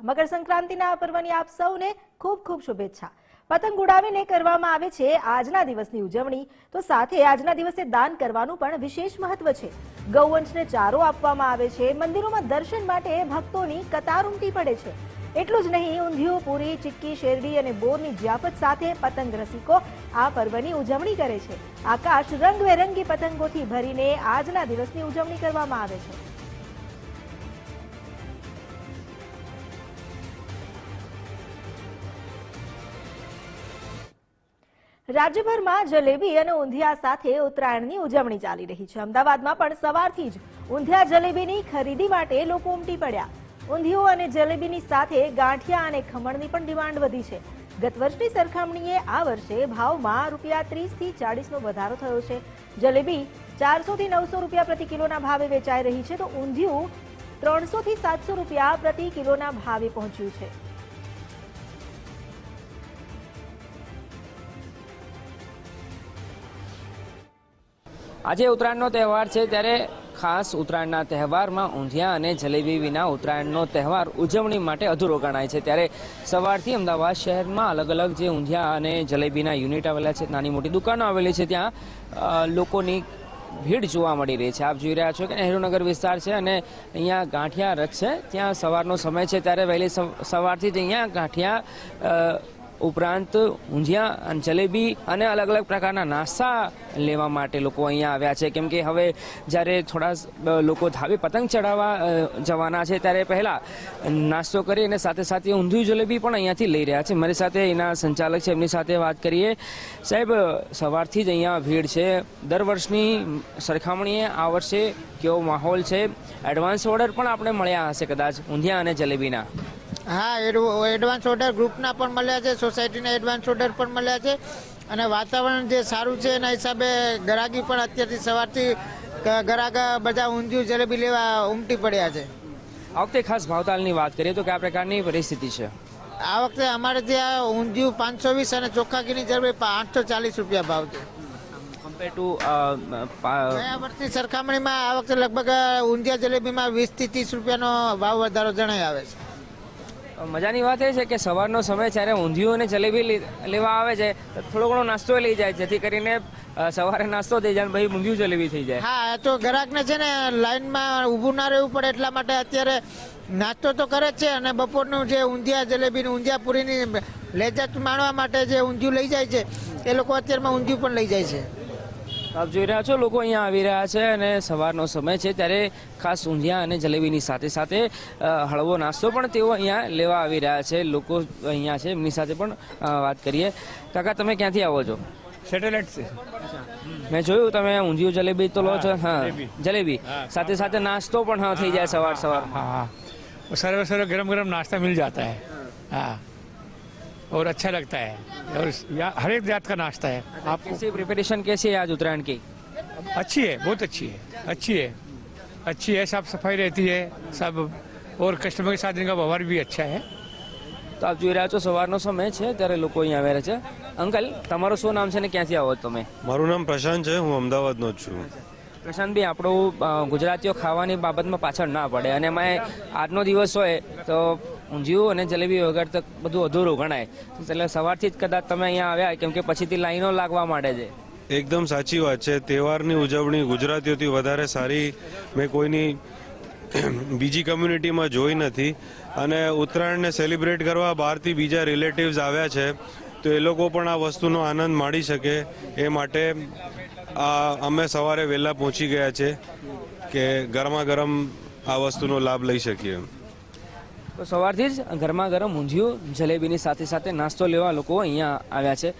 મકર સંક્રાંતિના આ પર્વની આપ સૌને ખૂબ ખૂબ શુભેચ્છા। પતંગ ઉડાવીને કરવામાં આવે છે આજના દિવસની ઉજવણી, તો સાથે આજના દિવસે દાન કરવાનું પણ વિશેષ મહત્વ છે। ગૌવંશને ચારો આપવામાં આવે છે। મંદિરોમાં દર્શન માટે ભક્તોની કતાર ઉમટી પડે છે। એટલું જ નહીં, ઊંધિયું, પૂરી, ચિક્કી, શેરડી અને બોરની જિયાફત સાથે પતંગ રસિકો આ પર્વની ઉજવણી કરે છે। આકાશ રંગબેરંગી પતંગોથી ભરીને આજના દિવસની ઉજવણી કરવામાં આવે છે। રાજ્યભરમાં જલેબી અને ઊંધિયા સાથે ઉત્તરાયણની ઉજવણી ચાલી રહી છે। અમદાવાદમાં પણ સવારથી જ ઊંધિયા જલેબીની ખરીદી માટે લોકો ઉમટી પડ્યા। ઊંધિયું અને જલેબીની સાથે ગાંઠિયા અને ખમણની પણ ડિમાન્ડ વધી છે। ગત વર્ષની સરખામણીએ આ વર્ષે ભાવમાં ₹30 થી 40નો વધારો થયો છે। જલેબી 400 થી 900 રૂપિયા પ્રતિ કિલોના ભાવે વેચાઈ રહી છે, તો ઊંધિયું 300 થી 700 રૂપિયા પ્રતિ કિલોના ભાવે પહોંચ્યું છે। આજે ઉત્તરાયણનો તહેવાર છે, ત્યારે ખાસ ઉત્તરાયણના તહેવારમાં ઊંધિયા અને જલેબી વિના ઉત્તરાયણનો તહેવાર ઉજવણી માટે અધૂરો ગણાય છે। ત્યારે સવારથી અમદાવાદ શહેરમાં અલગ અલગ જે ઊંધિયા અને જલેબીના યુનિટ આવેલા છે, નાની મોટી દુકાનો આવેલી છે, ત્યાં લોકોની ભીડ જોવા મળી રહી છે। આપ જોઈ રહ્યા છો કે નહેરુનગર વિસ્તાર છે અને અહીંયા ગાંઠિયા રથ છે, ત્યાં સવારનો સમય છે, ત્યારે વહેલી સવારથી જ અહીંયા ગાંઠિયા ઉપરાંત ઊંધિયા અને જલેબી અને અલગ અલગ પ્રકારના નાસ્તા લેવા માટે લોકો અહીંયા આવ્યા છે। કેમ કે હવે જ્યારે થોડા લોકો ધાબે પતંગ ચડાવવા જવાના છે, ત્યારે પહેલાં નાસ્તો કરી અને સાથે સાથે ઊંધિયું જલેબી પણ અહીંયાથી લઈ રહ્યા છે। મારી સાથે એના સંચાલક છે, એમની સાથે વાત કરીએ। સાહેબ, સવારથી જ અહીંયા ભીડ છે, દર વર્ષની સરખામણીએ આ વર્ષે કેવો માહોલ છે? એડવાન્સ ઓર્ડર પણ આપણે મળ્યા હશે કદાચ ઊંધિયા અને જલેબીના? હા, એડવાન્સ ઓર્ડર ગ્રુપના પણ મળ્યા છે, સોસાયટીના એડવાન્સ ઓર્ડર પણ મળ્યા છે અને વાતાવરણ જે સારું છે એના હિસાબે ગ્રાહકી પણ અત્યારથી સવારથી ગ્રાહક બધા ઊંધિયું જલેબી લેવા ઉમટી પડ્યા છે। આ વખતે ખાસ ભાવતાલની વાત કરીએ તો કયા પ્રકારની પરિસ્થિતિ છે? આ વખતે અમારે ત્યાં ઊંધિયું 520 અને ચોખ્ખા ઘીની જલેબી 840 રૂપિયા ભાવ છે। કમ્પેર ટુ ગયા વર્ષની સરખામણીમાં આ વખતે લગભગ ઊંધિયા જલેબીમાં 20 થી 30 રૂપિયાનો ભાવ વધારો જણાઈ આવે છે। મજાની વાત એ છે કે સવારનો સમય જ્યારે ઊંધિયું અને જલેબી લેવા આવે છે, તો થોડો ઘણો નાસ્તો લઈ જાય, જેથી કરીને સવારે નાસ્તો થઈ જાય, ભાઈ ઊંધિયું જલેબી થઈ જાય। હા, તો ગ્રાહકને છે ને લાઈનમાં ઊભું ના રહેવું પડે, એટલા માટે અત્યારે નાસ્તો તો કરે જ છે અને બપોરનું જે ઊંધિયા જલેબી ઊંધિયા પૂરીની લેજત માણવા માટે જે ઊંધિયું લઈ જાય છે, એ લોકો અત્યારમાં ઊંધિયું પણ લઈ જાય છે। આપ જોઈ રહ્યા છો, લોકો અહીંયા આવી રહ્યા છે અને સવારનો સમય છે, ત્યારે ખાસ ઊંધિયા અને જલેબીની સાથે સાથે હળવો નાસ્તો પણ તેઓ અહીંયા લેવા આવી રહ્યા છે। લોકો અહીંયા છે, એમની સાથે પણ વાત કરીએ। કાકા, તમે ક્યાંથી આવો છો? સેટેલાઇટ છે। મેં જોયું તમે ઊંધિયું જલેબી તો લો છો। હા, જલેબી સાથે સાથે નાસ્તો પણ થઈ જાય સવાર સવાર। हाँ, सर्व सर्व गरम गरम नाश्ता मिल जाता है। हाँ, और अच्छा लगता है और यहाँ हर एक जात का नाश्ता है। आप कैसी प्रिपरेशन कैसी है आज उत्तरायण की? अच्छी है, बहुत अच्छी है, अच्छी है, अच्छी है। साफ सफाई रहती है सब, और कस्टमर के साथ इनका व्यवहार भी अच्छा है। તો આપ જોઈ રહ્યા છો, સવારનો સમય છે, ત્યારે લોકો અહીંયા આવ્યા છે। અંકલ, તમારું શું નામ છે ને ક્યાંથી આવો છો તમે? મારું નામ પ્રશાંત છે, હું અમદાવાદનો જ છું। પ્રશાંતભાઈ, આપણું ગુજરાતીઓ ખાવાની બાબતમાં પાછળ ના પડે, અને એમાં આજનો દિવસ હોય તો ઊંધિયું અને જલેબી વગર તો બધું અધૂરું ગણાય, એટલે સવારથી જ કદાચ તમે અહીંયા આવ્યા, કેમ કે પછીથી લાઈનો લાગવા માંડે છે। એકદમ સાચી વાત છે। તહેવારની ઉજવણી ગુજરાતીઓથી વધારે સારી મેં કોઈની બીજી કમ્યુનિટીમાં જોઈ નથી, અને ઉત્તરાયણને સેલિબ્રેટ કરવા બહારથી બીજા રિલેટિવ્સ આવ્યા છે, તો એ લોકો પણ આ વસ્તુનો આનંદ માણી શકે એ માટે અમે સવારે વહેલા પહોંચી ગયા છે કે ગરમા ગરમ આ વસ્તુનો લાભ લઈ શકીએ। તો સવારથી જ ગરમા ગરમ ઊંધિયું જલેબીની સાથે સાથે નાસ્તો લેવા લોકો અહીંયા આવ્યા છે।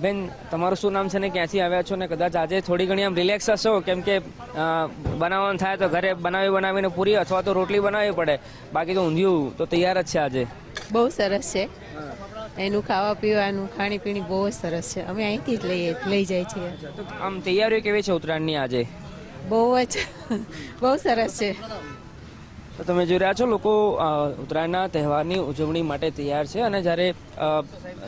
બેન, તમારું શું નામ છે ને ક્યાંથી આવ્યા છો? ને કદાચ આજે થોડી ઘણી આમ રિલેક્સ હશો, કેમ કે બનાવવાનું થાય તો ઘરે બનાવીને પૂરી અથવા તો રોટલી બનાવવી પડે, બાકી તો ઊંધિયું તો તૈયાર જ છે આજે। બહુ સરસ છે, એનું ખાવા પીવાનું ખાણીપીણી બહુ જ સરસ છે, અમે અહીંથી જ લઈ જાય છીએ। તો આમ તૈયારીઓ કેવી છે ઉત્તરાયણની આજે? બહુ સરસ છે। તો તમે જોઈ રહ્યા છો, લોકો ઉત્તરાયણના તહેવારની ઉજવણી માટે તૈયાર છે, અને જ્યારે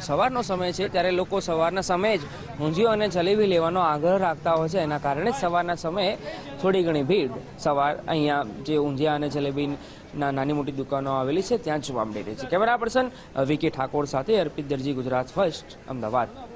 સવારનો સમય છે, ત્યારે લોકો સવારના સમયે જ ઊંધિયું અને જલેબી લેવાનો આગ્રહ રાખતા હોય છે। એના કારણે જ સવારના સમયે થોડી ઘણી ભીડ સવાર અહીંયા જે ઊંધિયા અને જલેબી નાની મોટી દુકાનો આવેલી છે ત્યાં જોવા મળી રહી છે. કેમેરા પર્સન વીકે ઠાકોર સાથે અર્પિત દરજી, ગુજરાત ફર્સ્ટ, અમદાવાદ.